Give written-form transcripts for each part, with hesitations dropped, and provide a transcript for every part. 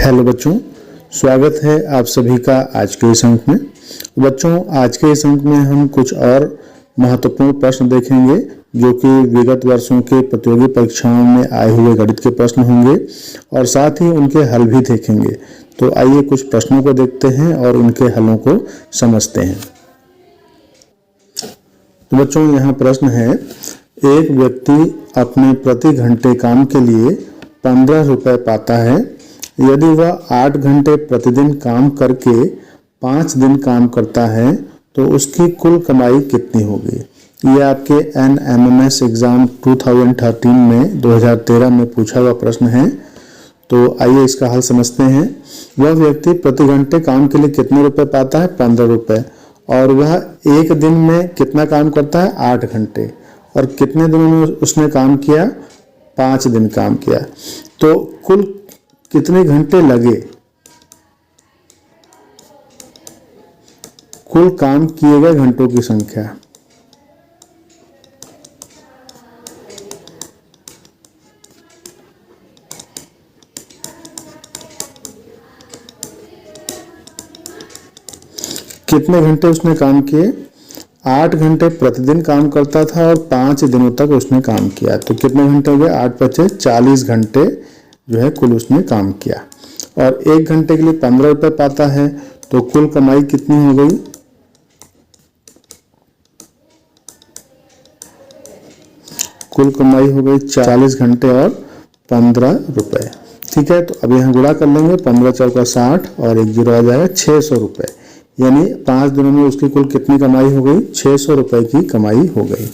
Hello बच्चों, स्वागत है आप सभी का आज के इस अंक में। बच्चों, आज के इस अंक में हम कुछ और महत्वपूर्ण प्रश्न देखेंगे जो कि विगत वर्षों के प्रतियोगी परीक्षाओं में आए हुए गणित के प्रश्न होंगे और साथ ही उनके हल भी देखेंगे। तो आइए कुछ प्रश्नों को देखते हैं और उनके हलों को समझते हैं। तो बच्चों, यहाँ प्रश्न है, एक व्यक्ति अपने प्रति घंटे काम के लिए 15 रुपये पाता है। यदि वह 8 घंटे प्रतिदिन काम करके 5 दिन काम करता है तो उसकी कुल कमाई कितनी होगी। ये आपके NMMS एग्जाम 2013 में पूछा हुआ प्रश्न है। तो आइए इसका हल समझते हैं। वह व्यक्ति प्रति घंटे काम के लिए कितने रुपए पाता है? 15 रुपये। और वह एक दिन में कितना काम करता है? 8 घंटे। और कितने दिनों में उसने काम किया? 5 दिन काम किया। तो कुल कितने घंटे लगे? कुल काम किए गए घंटों की संख्या। कितने घंटे उसने काम किए? 8 घंटे प्रतिदिन काम करता था और 5 दिनों तक उसने काम किया। तो कितने घंटे हो गए? 8 × 5 = 40 घंटे जो है कुल उसने काम किया। और 1 घंटे के लिए 15 रुपये पाता है। तो कुल कमाई कितनी हो गई? कुल कमाई हो गई 40 घंटे और 15 रुपये। ठीक है, तो अब यहाँ गुणा कर लेंगे। 15 × 4 = 60 और 1 0 आ जाएगा 600 रुपये। यानी 5 दिनों में उसकी कुल कितनी कमाई हो गई? 600 रुपये की कमाई हो गई।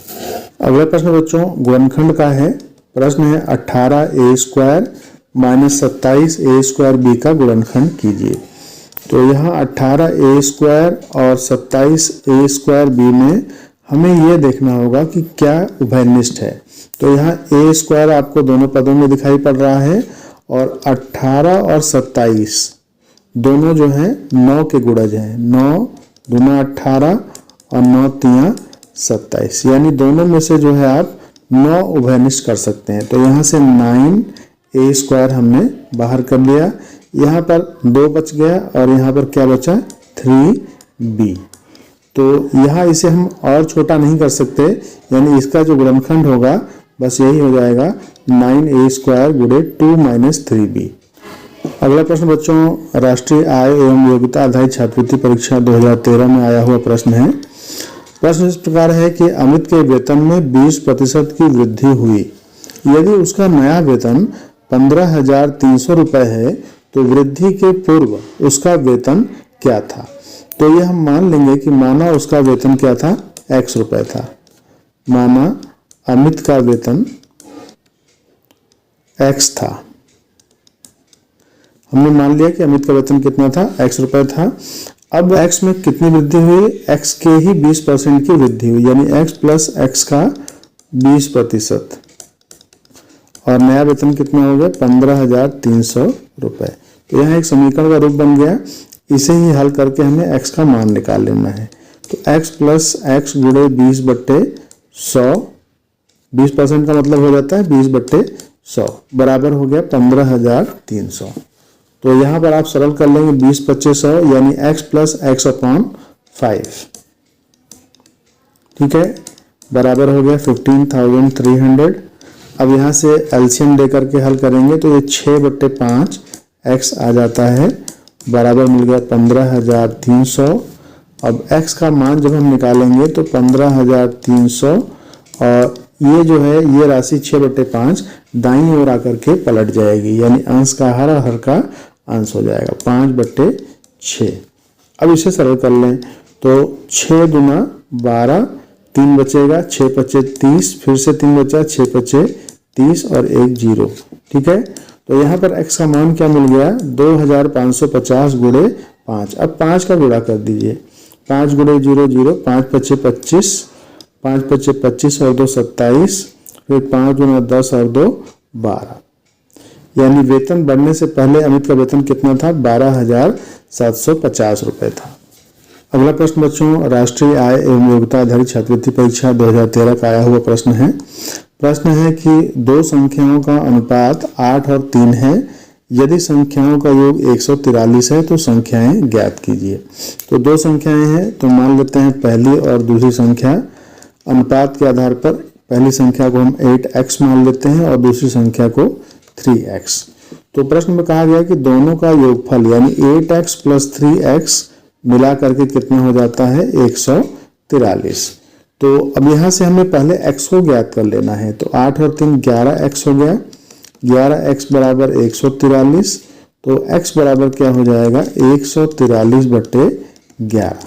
अगला प्रश्न बच्चों गुणनखंड का है। प्रश्न है 18a² - 27a² का गुणनखंड कीजिए। तो यहाँ 18a² और 27a² में हमें ये देखना होगा कि क्या उभयनिष्ठ है। तो यहाँ a² आपको दोनों पदों में दिखाई पड़ रहा है और 18 और 27 दोनों जो हैं 9 के गुणज हैं। 9 दूना 18 और 9 तिया 27, यानी दोनों में से जो है आप 9 उभयनिष्ठ कर सकते हैं। तो यहाँ से 9a² हमने बाहर कर लिया। यहाँ पर 2 बच गया और यहाँ पर क्या बचा? 3b। तो यहाँ इसे हम और छोटा नहीं कर सकते, यानी इसका जो गुणनखंड होगा बस यही हो जाएगा 9a² × 2 - 3b। अगला प्रश्न बच्चों राष्ट्रीय आय एवं योग्यता आधारित छात्रवृत्ति परीक्षा 2013 में आया हुआ प्रश्न है। प्रश्न इस प्रकार है कि अमित के वेतन में 20% की वृद्धि हुई। यदि उसका नया वेतन 15,300 रुपये है तो वृद्धि के पूर्व उसका वेतन क्या था। तो यह हम मान लेंगे कि माना उसका वेतन क्या था? x रुपये था। माना अमित का वेतन x था। हमने मान लिया कि अमित का वेतन कितना था? x रुपये था। अब x में कितनी वृद्धि हुई? x के ही 20% की वृद्धि हुई, यानी x + x का 20%। और नया वेतन कितना हो गया? 15,300 रुपये। तो यहाँ एक समीकरण का रूप बन गया। इसे ही हल करके हमें x का मान निकाल लेना है। तो x + x × 20/100, 20% का मतलब हो जाता है 20/100 बराबर हो गया 15,300। तो यहाँ पर आप सरल कर लेंगे 20/2500 यानी x + x/5। ठीक है, बराबर हो गया 15,300। अब यहाँ से एलसीएम दे करके हल करेंगे तो ये 6/5 x आ जाता है, बराबर मिल गया 15,300। अब x का मान जब हम निकालेंगे तो 15,300 और ये जो है ये राशि 6/5 दाईं ओर आकर के पलट जाएगी, यानी अंश का हर और हर का अंश हो जाएगा 5/6। अब इसे सरल कर लें तो 6 दूना 12, 3 बचेगा, 6 × 5 = 30, फिर से 3 बचा, 6 × 5 = 30 और 1 0। ठीक है, तो यहाँ पर x का मान क्या मिल गया? 2,550 × 5। अब 5 का गुणा कर दीजिए। 5 × 0 0, 5 × 5 = 25, 5 × 5 = 25 और 2 27, फिर 5 दूना 10 और 2 12। यानी वेतन बढ़ने से पहले अमित का वेतन कितना था? 12,750 रुपये था। अगला प्रश्न बच्चों राष्ट्रीय आय एवं योग्यता आधारित छात्रवृत्ति परीक्षा 2013 का आया हुआ प्रश्न है। प्रश्न है कि दो संख्याओं का अनुपात 8 और 3 है। यदि संख्याओं का योग 143 है तो संख्याएं ज्ञात कीजिए। तो दो संख्याएं हैं, तो मान लेते हैं पहली और दूसरी संख्या। अनुपात के आधार पर पहली संख्या को हम 8x मान लेते हैं और दूसरी संख्या को 3x। तो प्रश्न में कहा गया कि दोनों का योगफल यानी 8x प्लस 3x मिला करके कितना हो जाता है 143। तो अब यहाँ से हमें पहले x को ज्ञात कर लेना है। तो 8 और 3 11x हो गया, 11x बराबर 143। तो x बराबर क्या हो जाएगा 143 बटे 11,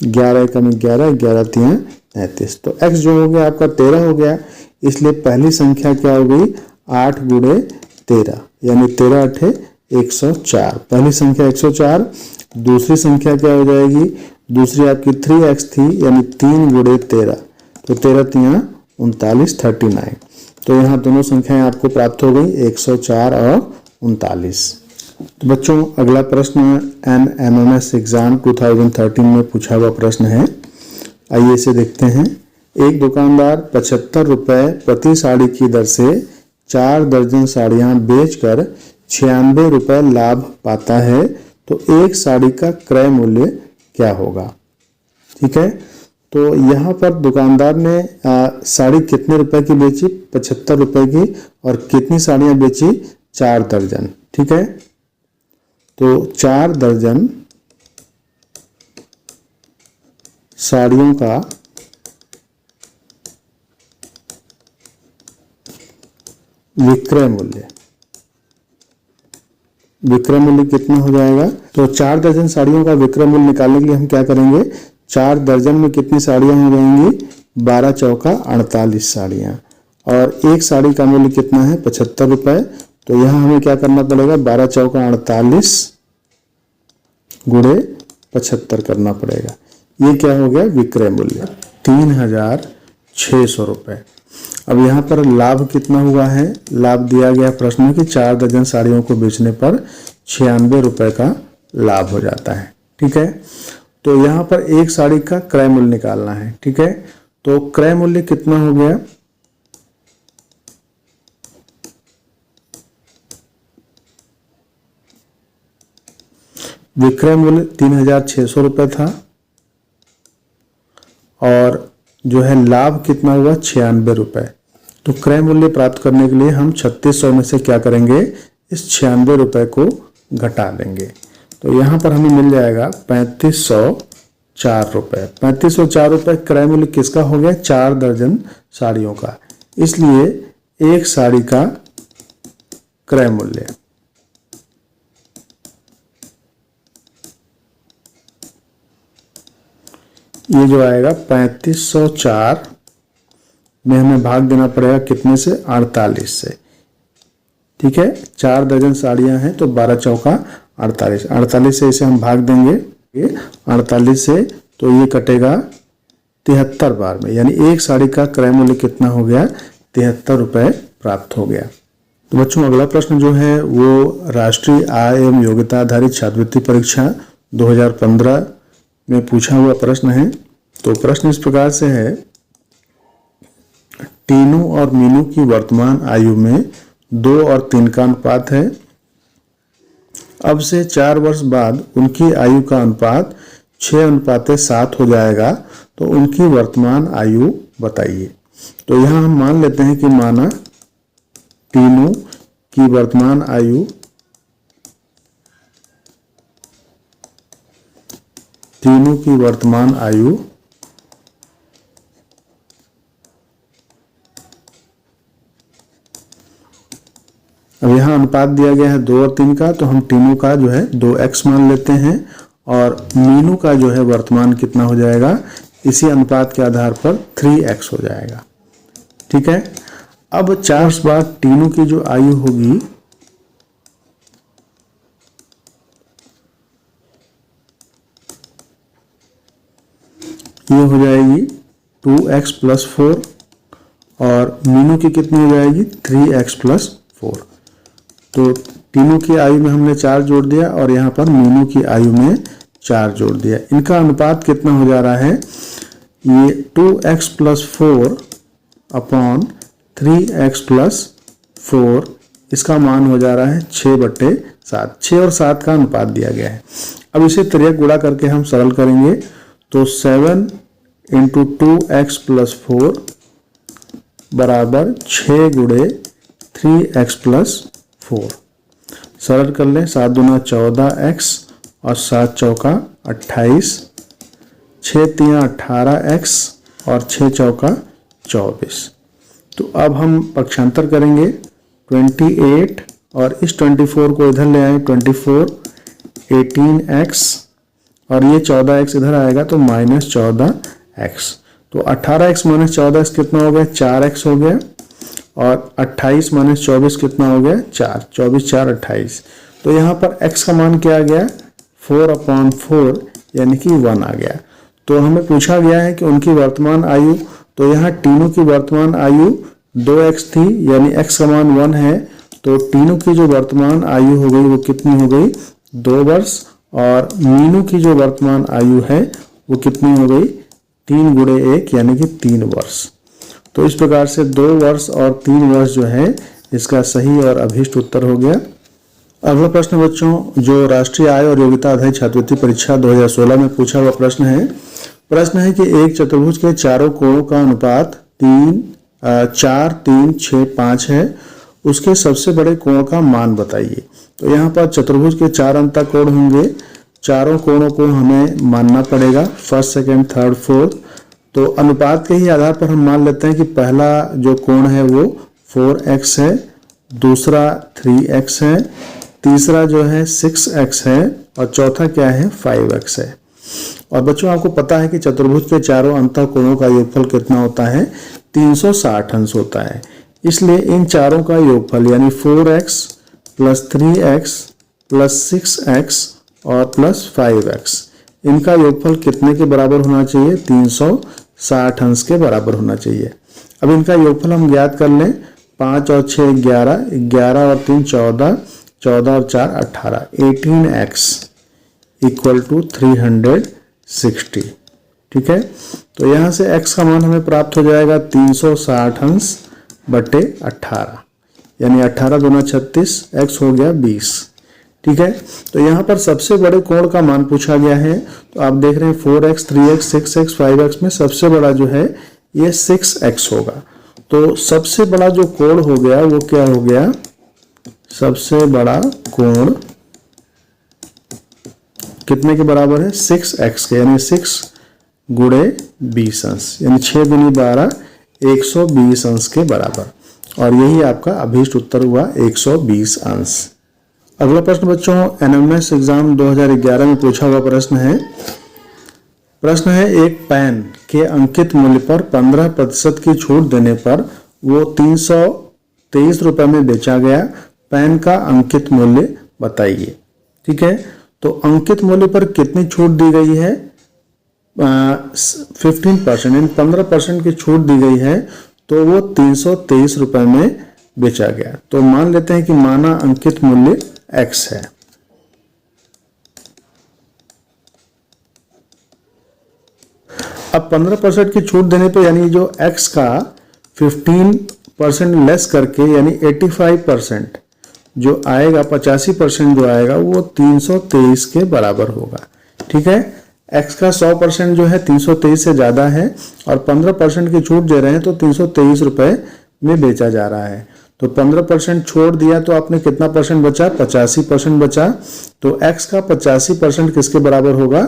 11 एकम 11, 11 तियां 33। तो x जो हो गया आपका 13 हो गया, इसलिए पहली संख्या क्या हो गई 8 गुणे 13 यानी 13 अठे 104। पहली संख्या 104। दूसरी संख्या क्या हो जाएगी, दूसरी आपकी 3x थी यानी 3 गुणे 13, तो 13 तियां 39, 39। तो यहाँ दोनों संख्याएं आपको प्राप्त हो गई 104 और 39। तो बच्चों अगला प्रश्न NMMS एग्जाम 2013 में पूछा हुआ प्रश्न है, आइए इसे देखते हैं। एक दुकानदार 75 रुपये प्रति साड़ी की दर से 4 दर्जन साड़ियाँ बेचकर 96 रुपये लाभ पाता है, तो एक साड़ी का क्रय मूल्य क्या होगा। ठीक है, तो यहाँ पर दुकानदार ने साड़ी कितने रुपए की बेची 75 रुपए की, और कितनी साड़ियाँ बेची 4 दर्जन। ठीक है, तो 4 दर्जन साड़ियों का विक्रय मूल्य कितना हो जाएगा। तो 4 दर्जन साड़ियों का विक्रय मूल्य निकालने के लिए हम क्या करेंगे, 4 दर्जन में कितनी साड़ियां हो जाएंगी 12 चौका 48 साड़ियां, और एक साड़ी का मूल्य कितना है 75 रुपए। तो यहाँ हमें क्या करना पड़ेगा 12 चौका 48 गुणे 75 करना पड़ेगा। ये क्या हो गया विक्रय मूल्य 3600 रुपये। अब यहाँ पर लाभ कितना हुआ है, लाभ दिया गया प्रश्न में कि 4 दर्जन साड़ियों को बेचने पर 96 रुपये का लाभ हो जाता है। ठीक है, तो यहाँ पर एक साड़ी का क्रय मूल्य निकालना है। ठीक है, तो क्रय मूल्य कितना हो गया, विक्रय मूल्य 3600 रुपये था, और जो है लाभ कितना हुआ 96 रुपये। तो क्रय मूल्य प्राप्त करने के लिए हम 3600 में से क्या करेंगे, इस 96 रुपये को घटा देंगे। तो यहाँ पर हमें मिल जाएगा 3504 रुपये। 3504 रुपये क्रय मूल्य किसका हो गया 4 दर्जन साड़ियों का, इसलिए एक साड़ी का क्रय मूल्य ये जो आएगा 3504 में हमें भाग देना पड़ेगा कितने से 48 से। ठीक है, 4 दर्जन साड़ियां हैं तो 12 चौका 48, 48 से इसे हम भाग देंगे 48 से, तो ये कटेगा 73 बार में, यानी एक साड़ी का क्रय मूल्य कितना हो गया 73 रुपये प्राप्त हो गया। तो बच्चों अगला प्रश्न जो है वो राष्ट्रीय आय एवं योग्यता आधारित छात्रवृत्ति परीक्षा 2015 में पूछा हुआ प्रश्न है। तो प्रश्न इस प्रकार से है, टीनू और मीनू की वर्तमान आयु में 2 और 3 का अनुपात है। अब से 4 वर्ष बाद उनकी आयु का अनुपात 6:7 हो जाएगा, तो उनकी वर्तमान आयु बताइए। तो यहाँ हम मान लेते हैं कि माना टीनू की वर्तमान आयु 2 यहाँ अनुपात दिया गया है 2 और 3 का, तो हम टीनू का जो है 2x मान लेते हैं, और मीनू का जो है वर्तमान कितना हो जाएगा, इसी अनुपात के आधार पर 3x हो जाएगा। ठीक है, अब 4 वर्ष बाद टीनू की जो आयु होगी ये हो जाएगी 2x + 4, और मीनू की कितनी हो जाएगी 3x + 4। तो तीनों की आयु में हमने 4 जोड़ दिया और यहाँ पर मीनू की आयु में 4 जोड़ दिया। इनका अनुपात कितना हो जा रहा है, ये 2x + 4 अपॉन 3x + 4 इसका मान हो जा रहा है 6/7। 6 और 7 का अनुपात दिया गया है। अब इसे त्रियक गुणा करके हम सरल करेंगे तो 7 × 2x + 4 बराबर 6 × 3x + 4। सरल कर लें, 7 दूना 14x और 7 चौका 28, 6 तिया 18x और 6 चौका 24। तो अब हम पक्षांतर करेंगे 28 और इस 24 को इधर ले आए 24, 18x और ये 14x इधर आएगा तो -14x। तो 18x - 14x कितना हो गया? 4x हो गया। और 28 - 24 कितना हो गया? 4। 24 4 28। तो यहाँ पर x का मान क्या आ गया? 4/4 यानी कि 1 आ गया। तो हमें पूछा गया है कि उनकी वर्तमान आयु, तो यहाँ तीनों की वर्तमान आयु 2x थी यानी x का मान 1 है। तो तीनों की जो वर्तमान आयु हो गई वो कितनी हो गई? 2 वर्ष। और मीनू की जो वर्तमान आयु है वो कितनी हो गई? 3 × 1 यानी कि 3 वर्ष। तो इस प्रकार से 2 वर्ष और 3 वर्ष जो है इसका सही और अभीष्ट उत्तर हो गया। अगला प्रश्न बच्चों, जो राष्ट्रीय आय और योग्यता आधारित छात्रवृत्ति परीक्षा 2016 में पूछा हुआ प्रश्न है कि एक चतुर्भुज के चारों कोणों का अनुपात 4 3 6 5 है, उसके सबसे बड़े कोण का मान बताइए। तो यहाँ पर चतुर्भुज के 4 अंतःकोण होंगे, चारों कोणों को हमें मानना पड़ेगा, फर्स्ट सेकंड थर्ड फोर्थ। तो अनुपात के ही आधार पर हम मान लेते हैं कि पहला जो कोण है वो 4x है, दूसरा 3x है, तीसरा जो है 6x है और चौथा क्या है? 5x है। और बच्चों आपको पता है कि चतुर्भुज के चारों अंतःकोणों का योगफल कितना होता है? 360 अंश होता है। इसलिए इन चारों का योगफल यानी 4x + 3x + 6x और +5x, इनका योगफल कितने के बराबर होना चाहिए? 360 अंश के बराबर होना चाहिए। अब इनका योगफल हम ज्ञात कर लें। 5 और 6 11, 11 और 3 14, 14 और 4 18, 18x = 360। ठीक है, तो यहाँ से x का मान हमें प्राप्त हो जाएगा 360 अंश बटे 18 यानी 18 दूना 36, x हो गया 20। ठीक है, तो यहाँ पर सबसे बड़े कोण का मान पूछा गया है। तो आप देख रहे हैं 4x 3x 6x 5x में सबसे बड़ा जो है ये 6x होगा। तो सबसे बड़ा जो कोण हो गया वो क्या हो गया? सबसे बड़ा कोण कितने के बराबर है? 6x के, यानी 6 × 20 अंश यानी 6 × 12 120 अंश के बराबर। और यही आपका अभीष्ट उत्तर हुआ 120 अंश। अगला प्रश्न बच्चों NMS एग्जाम 2011 में पूछा हुआ प्रश्न है एक पेन के अंकित मूल्य पर 15% की छूट देने पर वो 323 रुपए में बेचा गया, पेन का अंकित मूल्य बताइए। ठीक है, तो अंकित मूल्य पर कितनी छूट दी गई है? 15% यानी 15% की छूट दी गई है, तो वो 323 रुपए में बेचा गया। तो मान लेते हैं कि माना अंकित मूल्य x है। अब 15% की छूट देने पे यानी जो x का 15% लेस करके यानी 85% जो आएगा, 85% जो आएगा वो 323 के बराबर होगा। ठीक है, x का 100% जो है 323 से ज़्यादा है और 15% की छूट दे रहे हैं तो 323 रुपए में बेचा जा रहा है। तो 15% छोड़ दिया तो आपने कितना परसेंट बचा? 85% बचा। तो x का 85% किसके बराबर होगा?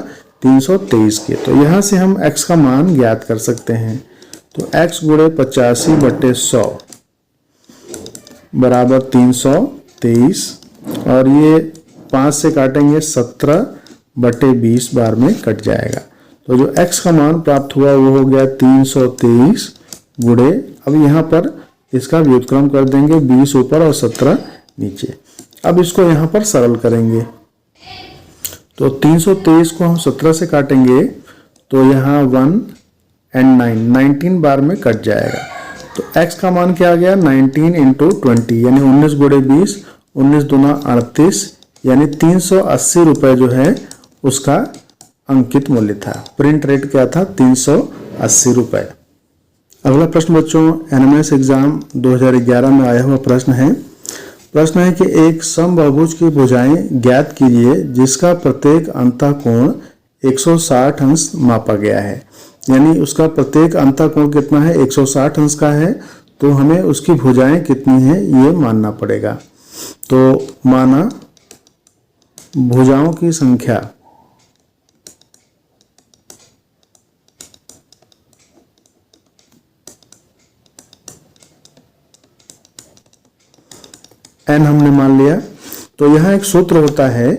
323 के। तो यहाँ से हम x का मान ज्ञात कर सकते हैं। तो x × 85/100 बराबर 323 और ये 5 से काटेंगे 17/20 बार में कट जाएगा। तो जो x का मान प्राप्त हुआ वो हो गया 323 गुणे, अब यहाँ पर इसका व्युत्क्रम कर देंगे, 20 ऊपर और 17 नीचे। अब इसको यहाँ पर सरल करेंगे तो 323 को हम 17 से काटेंगे तो यहाँ 1 and 9 19 बार में कट जाएगा। तो x का मान क्या आ गया? 19 × 20 यानी 19 × 20, 19 दूना 38 यानी 380 रुपए जो है उसका अंकित मूल्य था। प्रिंट रेट क्या था? 380 रुपए। अगला प्रश्न बच्चों NMS एग्जाम 2011 में आया हुआ प्रश्न है प्रश्न है कि एक समबाहुभुज की भुजाएं ज्ञात कीजिए जिसका प्रत्येक अंतःकोण 160 अंश मापा गया है। यानी उसका प्रत्येक अंतःकोण कितना है, 160 अंश का है, तो हमें उसकी भुजाएं कितनी हैं ये मानना पड़ेगा। तो माना भुजाओं की संख्या n हमने मान लिया। तो यहाँ एक सूत्र होता है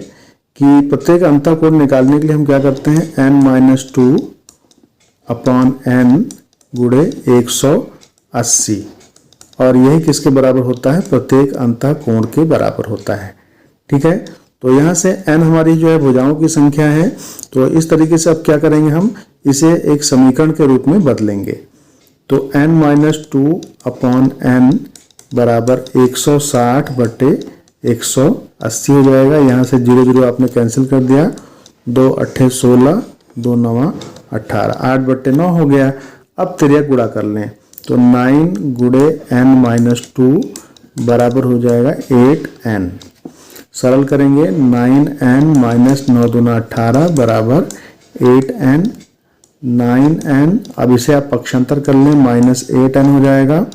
कि प्रत्येक अंतःकोण निकालने के लिए हम क्या करते हैं, n-2 अपॉन n गुणे 180, और यही किसके बराबर होता है, प्रत्येक अंतःकोण के बराबर होता है। ठीक है, तो यहाँ से n हमारी जो है भुजाओं की संख्या है। तो इस तरीके से अब क्या करेंगे, हम इसे एक समीकरण के रूप में बदलेंगे। तो n-2 अपॉन n बराबर 160 बटे 180 हो जाएगा। यहाँ से 0 0 आपने कैंसिल कर दिया, 2 8 16, 2 9 18, 8 बटे 9 हो गया। अब तिर्यक गुणा कर लें, तो 9 गुणे n-2 बराबर हो जाएगा 8n। सरल करेंगे, 9n माइनस 9 दूना 18 बराबर 8n, 9n। अब इसे आप पक्षांतर कर लें, माइनस 8n हो जाएगा,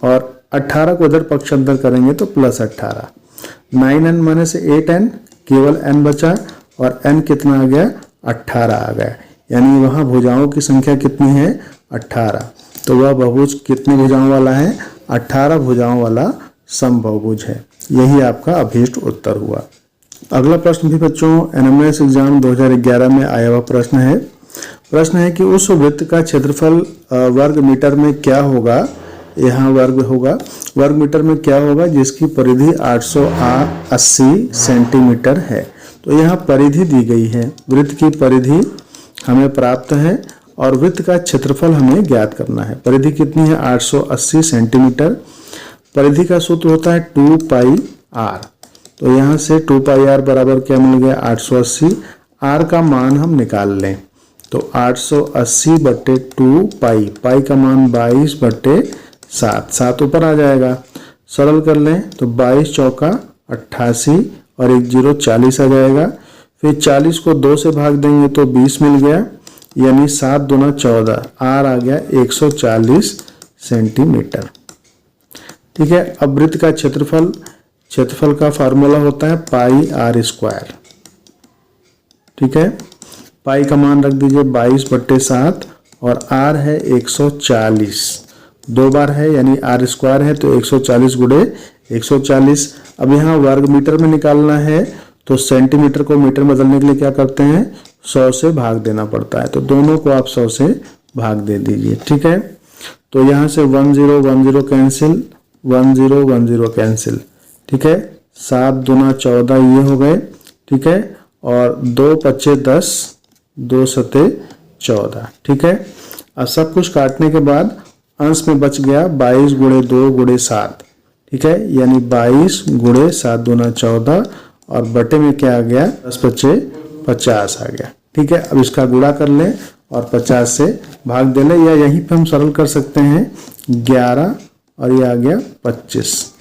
और 18 को इधर पक्षांतर करेंगे तो प्लस 18। 9n माइनस 8n, केवल n बचा, और n कितना आ गया, 18 आ गया। यानी वहाँ भुजाओं की संख्या कितनी है, 18। तो वह बहुभुज कितनी भुजाओं वाला है, 18 भुजाओं वाला समबाहुभुज है। यही आपका अभीष्ट उत्तर हुआ। अगला प्रश्न भी बच्चों एनएमएस एग्जाम 2011 में आया हुआ प्रश्न है। प्रश्न है कि उस वृत्त का क्षेत्रफल वर्ग मीटर में क्या होगा। यहाँ वर्ग होगा, वर्ग मीटर में क्या होगा जिसकी परिधि 880 सेंटीमीटर है। तो यहाँ परिधि दी गई है, वृत्त की परिधि हमें प्राप्त है और वृत्त का क्षेत्रफल हमें ज्ञात करना है। परिधि कितनी है, 880 सेंटीमीटर। परिधि का सूत्र होता है 2 पाई r। तो यहाँ से 2 पाई r बराबर क्या मिल गया, 880। r का मान हम निकाल लें, तो 880 बटे 2 पाई, पाई का मान 22 बटे 7, 7 ऊपर आ जाएगा। सरल कर लें तो 22 चौका 88 और 1 0 40 आ जाएगा। फिर 40 को 2 से भाग देंगे तो 20 मिल गया, यानी 7 दूना 14, r आ गया 140 सेंटीमीटर। ठीक है, अब वृत्त का क्षेत्रफल, क्षेत्रफल का फार्मूला होता है पाई r स्क्वायर। ठीक है, पाई का मान रख दीजिए 22 बट्टे 7 और r है 140, 2 बार है यानी r स्क्वायर है तो 140 गुणे 140। अब यहाँ वर्ग मीटर में निकालना है तो सेंटीमीटर को मीटर में बदलने के लिए क्या करते हैं, 100 से भाग देना पड़ता है। तो दोनों को आप 100 से भाग दे दीजिए। ठीक है, तो यहाँ से 1 0 1 0 कैंसिल, 1 0 1 0 कैंसिल। ठीक है, 7 दूना 14 ये हो गए। ठीक है, और 2 पच्चे 10, 2 सते 14। ठीक है, अब सब कुछ काटने के बाद अंश में बच गया 22 गुणे 2 गुणे 7। ठीक है, यानी 22 गुणे 7 दूना 14 और बटे में क्या आ गया, 10 पच्चे 50 आ गया। ठीक है, अब इसका गुणा कर लें और 50 से भाग दे लें, या यहीं पे हम सरल कर सकते हैं 11 और ये आ गया 25।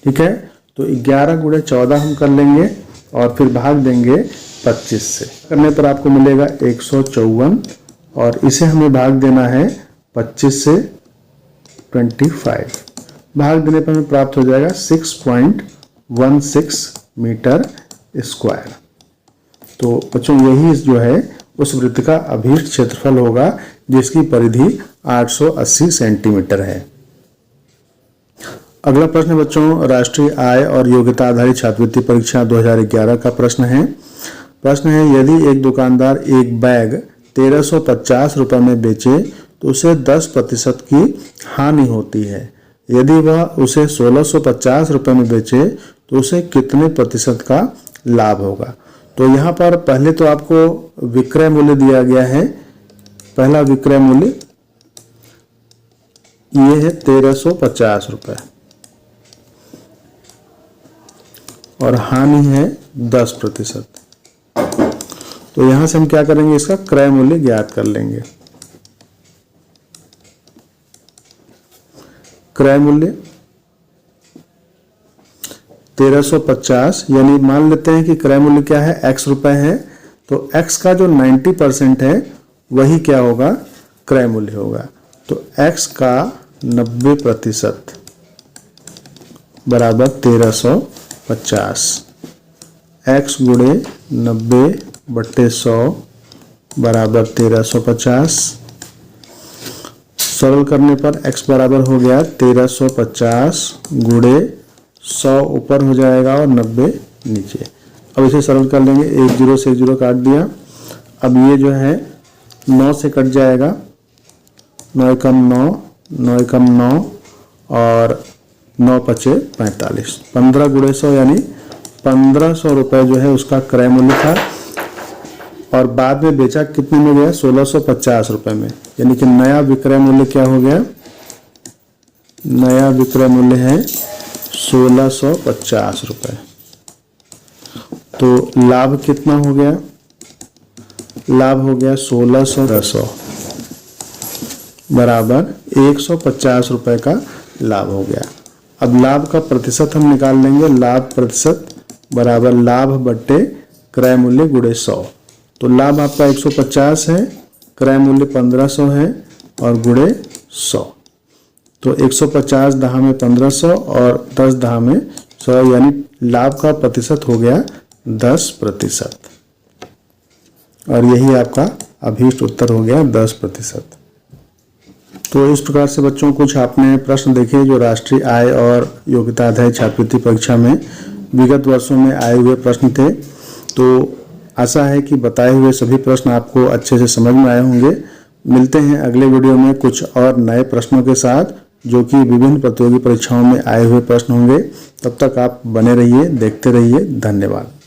ठीक है, तो 11 गुणे 14 हम कर लेंगे और फिर भाग देंगे 25 से। करने पर आपको मिलेगा 154 और इसे हमें भाग देना है 25 से 25। भाग देने पर हमें प्राप्त हो जाएगा 6.16 मीटर स्क्वायर। तो बच्चों यही जो है उस वृत्त का अभीष्ट क्षेत्रफल होगा जिसकी परिधि 880 सेंटीमीटर है। अगला प्रश्न बच्चों राष्ट्रीय आय और योग्यता आधारित छात्रवृत्ति परीक्षा 2011 का प्रश्न है। प्रश्न है, यदि एक दुकानदार एक बैग 1350 रुपये में बेचे तो उसे 10% की हानि होती है। यदि वह उसे 1650 रुपये में बेचे तो उसे कितने प्रतिशत का लाभ होगा। तो यहाँ पर पहले तो आपको विक्रय मूल्य दिया गया है। पहला विक्रय मूल्य ये है 1350 रुपये और हानि है 10%। तो यहाँ से हम क्या करेंगे, इसका क्रय मूल्य ज्ञात कर लेंगे। क्रय मूल्य 1350, यानी मान लेते हैं कि क्रय मूल्य क्या है, x रुपए है, तो x का जो 90% है वही क्या होगा, क्रय मूल्य होगा। तो x का 90% बराबर 1350, x गुणे 90/100 बराबर 1350। सरल करने पर x बराबर हो गया 1350 गुणे 100 ऊपर हो जाएगा और 90 नीचे। अब इसे सरल कर लेंगे, 1 0 से 1 0 काट दिया। अब ये जो है 9 से कट जाएगा, 9 एकम 9, 9 एकम 9 और 9 पचे 45, 15 गुणे 100 यानी 1500 रुपये जो है उसका क्रय मूल्य था। और बाद में बेचा कितने में गया, 1650 रुपये में, यानी कि नया विक्रय मूल्य क्या हो गया, नया विक्रय मूल्य है 1650 रुपये। तो लाभ कितना हो गया, लाभ हो गया 1610 बराबर 150 रुपये का लाभ हो गया। अब लाभ का प्रतिशत हम निकाल लेंगे, लाभ प्रतिशत बराबर लाभ बट्टे क्रय मूल्य गुणे 100। तो लाभ आपका 150 है, क्रय मूल्य 1500 है और गुणे 100। तो 150 दहा में 1500 और 10 दहा में 100, यानी लाभ का प्रतिशत हो गया 10%। और यही आपका अभीष्ट उत्तर हो गया 10%। तो इस प्रकार से बच्चों कुछ आपने प्रश्न देखे जो राष्ट्रीय आय और योग्यता आधारित छात्रवृत्ति परीक्षा में विगत वर्षों में आए हुए प्रश्न थे। तो आशा है कि बताए हुए सभी प्रश्न आपको अच्छे से समझ में आए होंगे। मिलते हैं अगले वीडियो में कुछ और नए प्रश्नों के साथ जो कि विभिन्न प्रतियोगी परीक्षाओं में आए हुए प्रश्न होंगे। तब तक आप बने रहिए, देखते रहिए। धन्यवाद।